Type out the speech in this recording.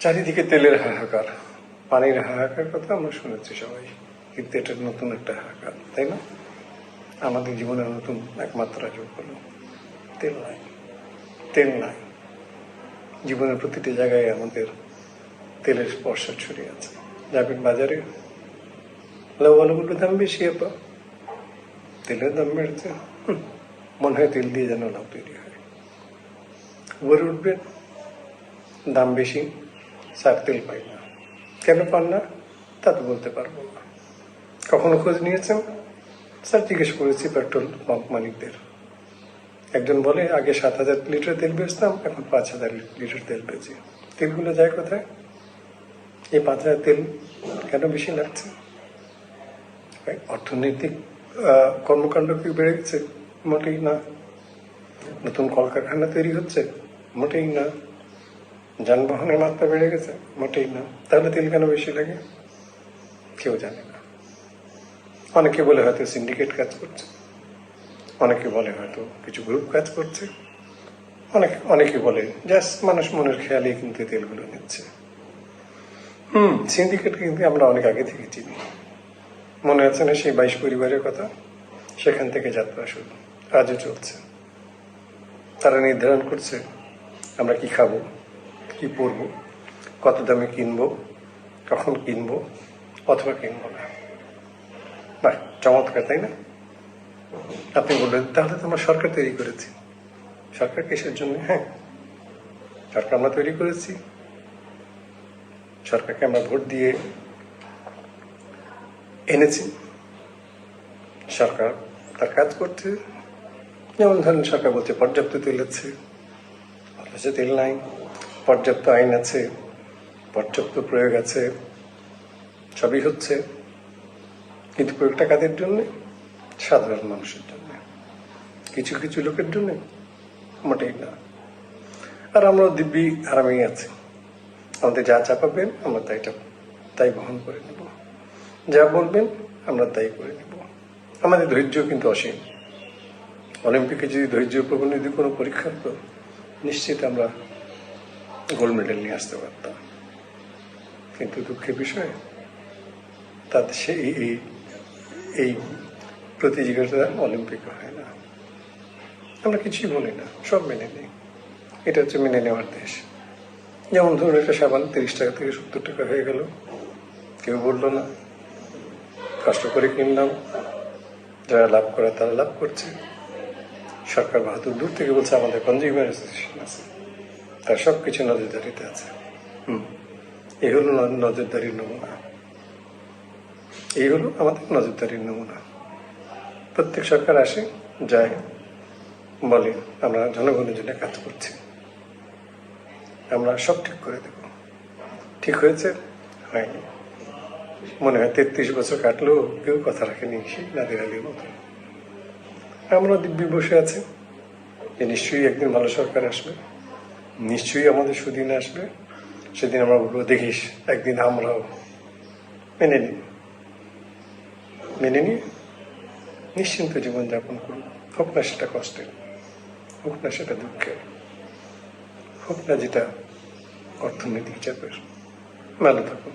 চারিদিকে তেলের হাহাকার, পানির হাহাকার কথা আমরা শুনেছি সবাই, কিন্তু এটা নতুন একটা হাহাকার, তাই না? আমাদের জীবনের নতুন একমাত্রা যোগ হলো তেল নাই। তেল নাই, জীবনের প্রতিটি জায়গায় আমাদের তেলের স্পর্শ ছড়িয়ে আছে। যাবেন বাজারে, লবণগুলোর দাম বেশি, তেলের দাম বেড়েছে, মনে হয় তেল দিয়ে যেন লাভ তৈরি হয়। উপরে উঠবেন, দাম বেশি, স্যার তেল পাই না। কেন পান না তা তো বলতে পারবো না। কখনো খোঁজ নিয়েছেন? স্যার জিজ্ঞেস করেছি পেট্রোল পাম্প মালিকদের। একজন বলে আগে 7,000 লিটার তেল বেচতাম, এখন 5,000 লিটার তেল বেচি। তেলগুলো যায় কোথায়? এই 5,000 তেল কেন বেশি লাগছে? অর্থনৈতিক কর্মকাণ্ড কি বেড়ে গেছে? মোটেই না। নতুন কলকারখানা তৈরি হচ্ছে? মোটেই না। যানবাহনের মাত্রা বেড়ে গেছে? মোটেই না। তাহলে তেল কেন বেশি লাগে? কেউ জানে না। অনেকে বলে হয়তো সিন্ডিকেট কাজ করছে, অনেকে বলে হয়তো কিছু গ্রুপ কাজ করছে, অনেকে বলে জাস্ট মানুষ মনের খেয়ালেই কিন্তু তেলগুলো নিচ্ছে। সিন্ডিকেট কিন্তু আমরা অনেক আগে থেকে চিনি। মনে আছে না সেই 22 পরিবারের কথা? সেখান থেকে যাত্রা শুরু, আজও চলছে। তারা নির্ধারণ করছে আমরা কি খাবো, কি পরবো, কত দামে কিনবো, কখন কিনবো অথবা কিনবো না। বাহ, চমৎকার, তাই না? আপনি বলবেন তাহলে তো আমরা সরকার তৈরি করেছি। সরকার কিসের জন্য? হ্যাঁ, সরকার আমরা তৈরি করেছি। সরকারকে আমরা ভোট দিয়ে এনেছি। সরকার তার কাজ করছে। যেমন ধরেন সরকার বলছে পর্যাপ্ত তেল আছে, অথচ তেল নাই। পর্যাপ্ত আইন আছে, পর্যাপ্ত প্রয়োগ আছে, সবই হচ্ছে, কিন্তু প্রয়োগটা কাদের জন্য? সাধারণ মানুষের জন্য, কিছু কিছু লোকের জন্য মোটেই না। আর আমরা দিব্যি আরামেই আছি। আমাদের যা চাপাবেন আমরা তাই বহন করে নেব, যা বলবেন আমরা তাই করে নেব। আমাদের ধৈর্য কিন্তু অসীম। অলিম্পিকে যদি ধৈর্য প্রবণিত কোনো পরীক্ষা হতো, নিশ্চিত আমরা গোল্ড মেডেল নিয়ে আসতে পারতাম। কিন্তু দুঃখের বিষয়, তাতে এই প্রতিযোগিতা অলিম্পিকে হয় না। আমরা কিছুই বলি না, সব মেনে নিই। এটা হচ্ছে মেনে নেওয়ার দেশ। যেমন ধরুন একটা সাবান 30 টাকা থেকে 70 টাকা হয়ে গেল, কেউ বললো না। কষ্ট করে কিনলাম, যারা লাভ করে তারা লাভ করছে। সরকার বাহাদুর দূর থেকে বলছে আমাদের কনজিউমার অ্যাসোসিয়েশন আছে, তার সব কিছু নজরদারিতে আছে। এই হলো নজরদারির নমুনা। এই হলো আমাদের নজরদারির নমুনা। প্রত্যেক সরকার আসে যায়, বলে আমরা জনগণের জন্য কাজ করছি, আমরা সব ঠিক করে দেব। ঠিক হয়েছে? হয়নি। মনে হয় 33 বছর কাটলেও কেউ কথা রাখেনি, সেই নাদির আলীর মতো। আমরা দিব্যি বসে আছি যে নিশ্চয়ই একদিন ভালো সরকার আসবে, নিশ্চয়ই আমাদের সুদিন আসবে। সেদিন আমরা বলবো দেখিস একদিন আমরাও। মেনে নিয়ে নিশ্চিন্ত জীবনযাপন করুন। হোক না সেটা কষ্টের, হোক না সেটা দুঃখের, হোক না যেটা অর্থনৈতিক চাপের। ভালো থাকুন।